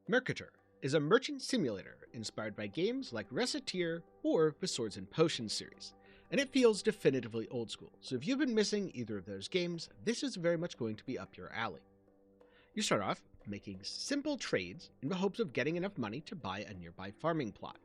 Mercator is a merchant simulator inspired by games like Reciteer or the Swords and Potions series, and it feels definitively old school, so if you've been missing either of those games, this is very much going to be up your alley. You start off making simple trades in the hopes of getting enough money to buy a nearby farming plot.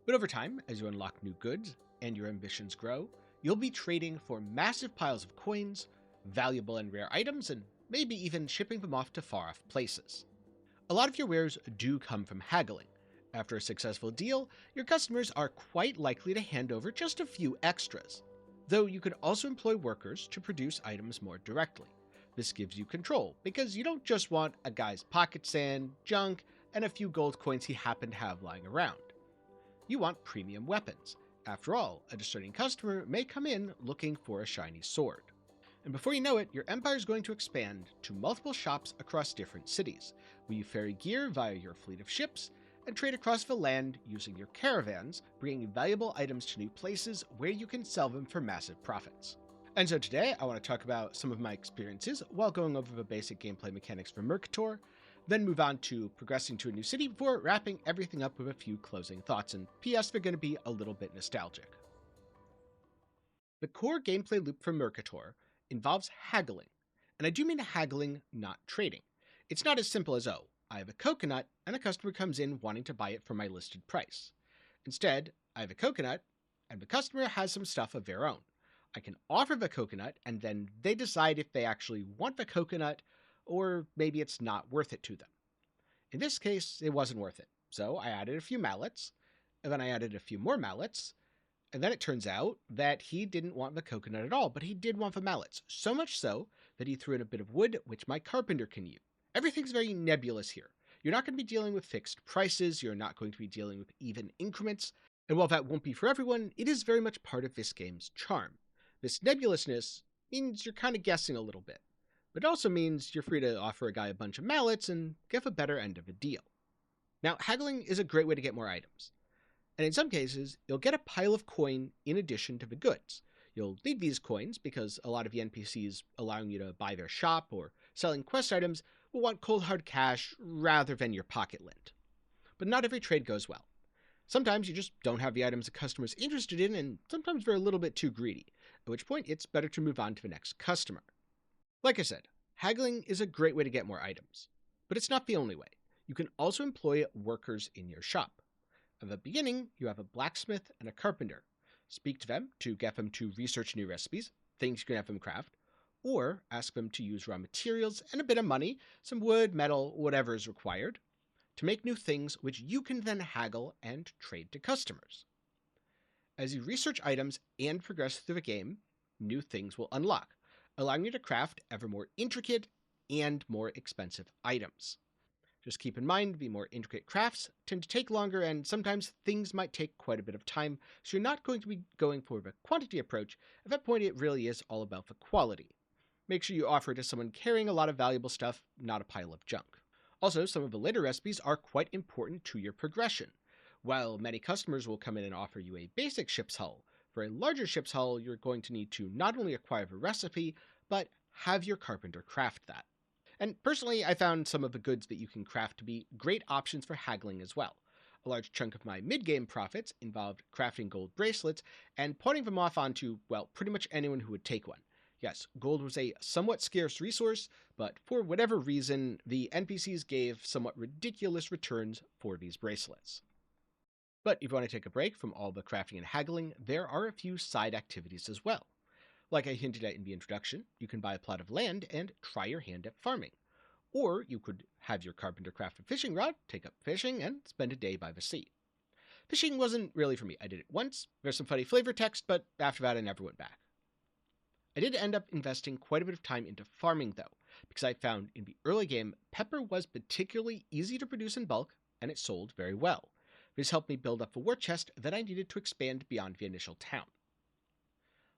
But over time, as you unlock new goods and your ambitions grow, you'll be trading for massive piles of coins, valuable and rare items, and maybe even shipping them off to far off places. A lot of your wares do come from haggling. After a successful deal, your customers are quite likely to hand over just a few extras, though you could also employ workers to produce items more directly. This gives you control, because you don't just want a guy's pocket sand, junk, and a few gold coins he happened to have lying around. You want premium weapons. After all, a discerning customer may come in looking for a shiny sword. And before you know it, your empire is going to expand to multiple shops across different cities, where you ferry gear via your fleet of ships and trade across the land using your caravans, bringing valuable items to new places where you can sell them for massive profits. And so today, I want to talk about some of my experiences while going over the basic gameplay mechanics for Mercator, then move on to progressing to a new city before wrapping everything up with a few closing thoughts, and P.S. they're going to be a little bit nostalgic. The core gameplay loop for Mercator involves haggling, and I do mean haggling, not trading. It's not as simple as, oh, I have a coconut, and a customer comes in wanting to buy it for my listed price. Instead, I have a coconut, and the customer has some stuff of their own. I can offer the coconut, and then they decide if they actually want the coconut, or maybe it's not worth it to them. In this case, it wasn't worth it, so I added a few mallets, and then I added a few more mallets, and then it turns out that he didn't want the coconut at all, but he did want the mallets, so much so that he threw in a bit of wood, which my carpenter can use. Everything's very nebulous here. You're not going to be dealing with fixed prices, you're not going to be dealing with even increments, and while that won't be for everyone, it is very much part of this game's charm. This nebulousness means you're kind of guessing a little bit, but it also means you're free to offer a guy a bunch of mallets and get a better end of the deal. Now, haggling is a great way to get more items. And in some cases, you'll get a pile of coin in addition to the goods. You'll need these coins because a lot of the NPCs allowing you to buy their shop or selling quest items will want cold hard cash rather than your pocket lint. But not every trade goes well. Sometimes you just don't have the items a customer's interested in, and sometimes they're a little bit too greedy, at which point it's better to move on to the next customer. Like I said, haggling is a great way to get more items, but it's not the only way. You can also employ workers in your shop. At the beginning, you have a blacksmith and a carpenter. Speak to them to get them to research new recipes, things you can have them craft, or ask them to use raw materials and a bit of money, some wood, metal, whatever is required, to make new things which you can then haggle and trade to customers. As you research items and progress through the game, new things will unlock, allowing you to craft ever more intricate and more expensive items. Just keep in mind, the more intricate crafts tend to take longer, and sometimes things might take quite a bit of time, so you're not going to be going for the quantity approach. At that point, it really is all about the quality. Make sure you offer it to someone carrying a lot of valuable stuff, not a pile of junk. Also, some of the later recipes are quite important to your progression. While many customers will come in and offer you a basic ship's hull, for a larger ship's hull, you're going to need to not only acquire the recipe, but have your carpenter craft that. And personally, I found some of the goods that you can craft to be great options for haggling as well. A large chunk of my mid-game profits involved crafting gold bracelets and pawning them off onto, well, pretty much anyone who would take one. Yes, gold was a somewhat scarce resource, but for whatever reason, the NPCs gave somewhat ridiculous returns for these bracelets. But if you want to take a break from all the crafting and haggling, there are a few side activities as well. Like I hinted at in the introduction, you can buy a plot of land and try your hand at farming. Or you could have your carpenter craft a fishing rod, take up fishing, and spend a day by the sea. Fishing wasn't really for me. I did it once, there's some funny flavor text, but after that I never went back. I did end up investing quite a bit of time into farming though, because I found in the early game, pepper was particularly easy to produce in bulk, and it sold very well. This helped me build up a war chest that I needed to expand beyond the initial town.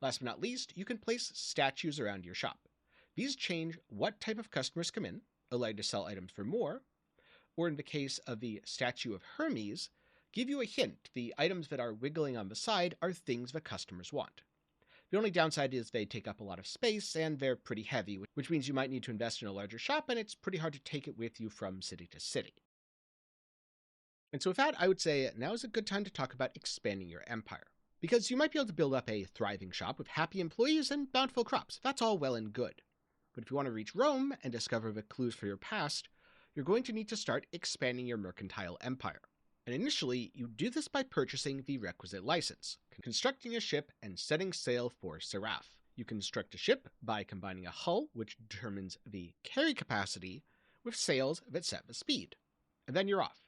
Last but not least, you can place statues around your shop. These change what type of customers come in, allow you to sell items for more, or in the case of the statue of Hermes, give you a hint the items that are wiggling on the side are things the customers want. The only downside is they take up a lot of space and they're pretty heavy, which means you might need to invest in a larger shop and it's pretty hard to take it with you from city to city. And so with that, I would say now is a good time to talk about expanding your empire. Because you might be able to build up a thriving shop with happy employees and bountiful crops. That's all well and good. But if you want to reach Rome and discover the clues for your past, you're going to need to start expanding your mercantile empire. And initially, you do this by purchasing the requisite license, constructing a ship, and setting sail for Seraph. You construct a ship by combining a hull, which determines the carry capacity, with sails that set the speed. And then you're off.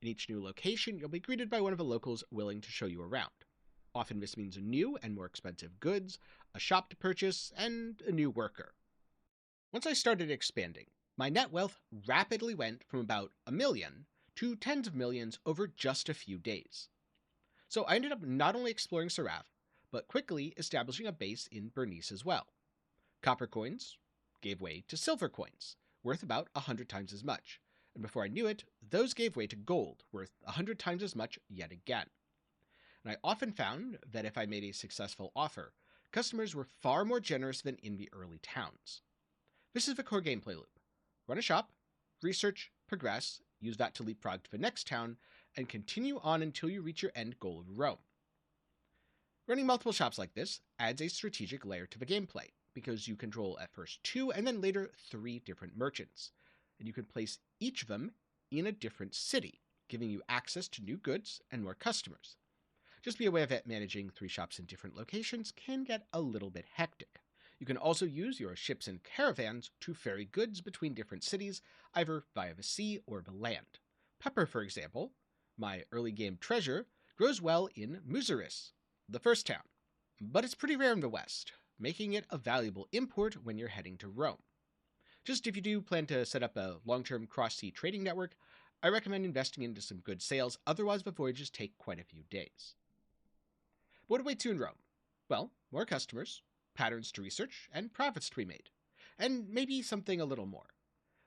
In each new location, you'll be greeted by one of the locals willing to show you around. Often this means new and more expensive goods, a shop to purchase, and a new worker. Once I started expanding, my net wealth rapidly went from about 1 million to tens of millions over just a few days. So I ended up not only exploring Seraph, but quickly establishing a base in Bernice as well. Copper coins gave way to silver coins, worth about 100 times as much, and before I knew it, those gave way to gold, worth 100 times as much yet again. And I often found that if I made a successful offer, customers were far more generous than in the early towns. This is the core gameplay loop. Run a shop, research, progress, use that to leapfrog to the next town, and continue on until you reach your end goal of Rome. Running multiple shops like this adds a strategic layer to the gameplay, because you control at first 2 and then later 3 different merchants, and you can place each of them in a different city, giving you access to new goods and more customers. Just be aware that managing 3 shops in different locations can get a little bit hectic. You can also use your ships and caravans to ferry goods between different cities, either via the sea or the land. Pepper, for example, my early game treasure, grows well in Musaris, the first town, but it's pretty rare in the west, making it a valuable import when you're heading to Rome. Just if you do plan to set up a long-term cross-sea trading network, I recommend investing into some good sales, otherwise the voyages take quite a few days. What awaits you in Rome? Well, more customers, patterns to research, and profits to be made. And maybe something a little more.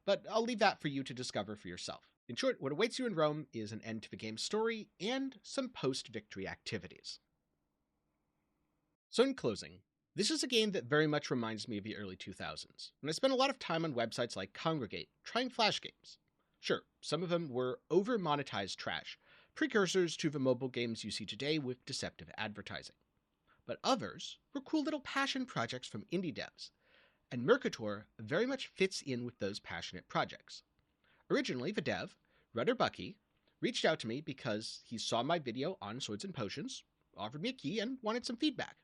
But I'll leave that for you to discover for yourself. In short, what awaits you in Rome is an end to the game's story and some post-victory activities. So in closing, this is a game that very much reminds me of the early 2000s, when I spent a lot of time on websites like Congregate, trying flash games. Sure, some of them were over-monetized trash, precursors to the mobile games you see today with deceptive advertising. But others were cool little passion projects from indie devs, and Mercator very much fits in with those passionate projects. Originally, the dev, Rudder Bucky, reached out to me because he saw my video on Swords and Potions, offered me a key, and wanted some feedback.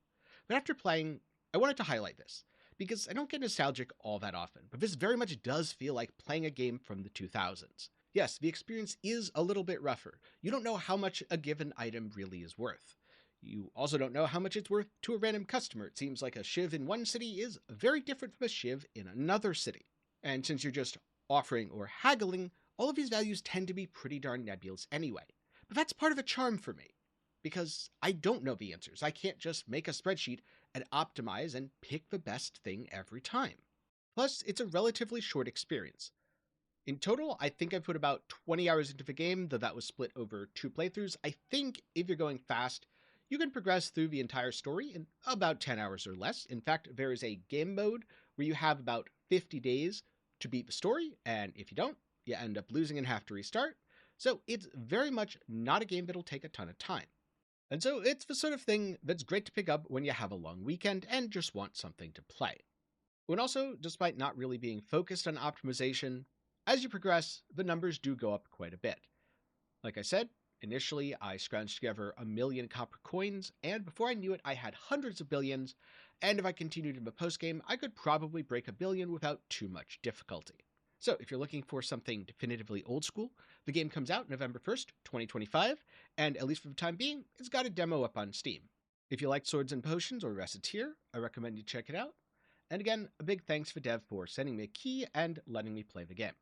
But after playing, I wanted to highlight this, because I don't get nostalgic all that often, but this very much does feel like playing a game from the 2000s. Yes, the experience is a little bit rougher. You don't know how much a given item really is worth. You also don't know how much it's worth to a random customer. It seems like a shiv in one city is very different from a shiv in another city. And since you're just offering or haggling, all of these values tend to be pretty darn nebulous anyway. But that's part of the charm for me, because I don't know the answers. I can't just make a spreadsheet and optimize and pick the best thing every time. Plus, it's a relatively short experience. In total, I think I put about 20 hours into the game, though that was split over 2 playthroughs. I think if you're going fast, you can progress through the entire story in about 10 hours or less. In fact, there is a game mode where you have about 50 days to beat the story, and if you don't, you end up losing and have to restart. So it's very much not a game that'll take a ton of time. And so it's the sort of thing that's great to pick up when you have a long weekend and just want something to play. And also, despite not really being focused on optimization, as you progress, the numbers do go up quite a bit. Like I said, initially I scrounged together 1 million copper coins, and before I knew it I had hundreds of billions, and if I continued in the postgame, I could probably break 1 billion without too much difficulty. So if you're looking for something definitively old school, the game comes out November 1st, 2025, and at least for the time being, it's got a demo up on Steam. If you like Swords and Potions or Reciteer, I recommend you check it out. And again, a big thanks to Dev for sending me a key and letting me play the game.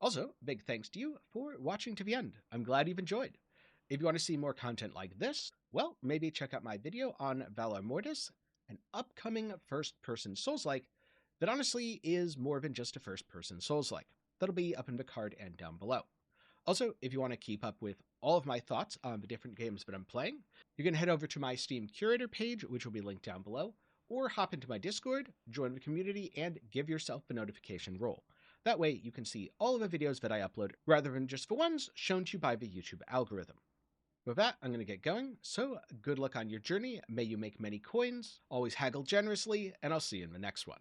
Also, big thanks to you for watching to the end. I'm glad you've enjoyed. If you want to see more content like this, well, maybe check out my video on Valor Mortis, an upcoming first-person Souls-like that honestly is more than just a first-person Souls-like. That'll be up in the card and down below. Also, if you want to keep up with all of my thoughts on the different games that I'm playing, you can head over to my Steam Curator page, which will be linked down below, or hop into my Discord, join the community, and give yourself the notification role. That way you can see all of the videos that I upload rather than just the ones shown to you by the YouTube algorithm. With that, I'm going to get going, so good luck on your journey, may you make many coins, always haggle generously, and I'll see you in the next one.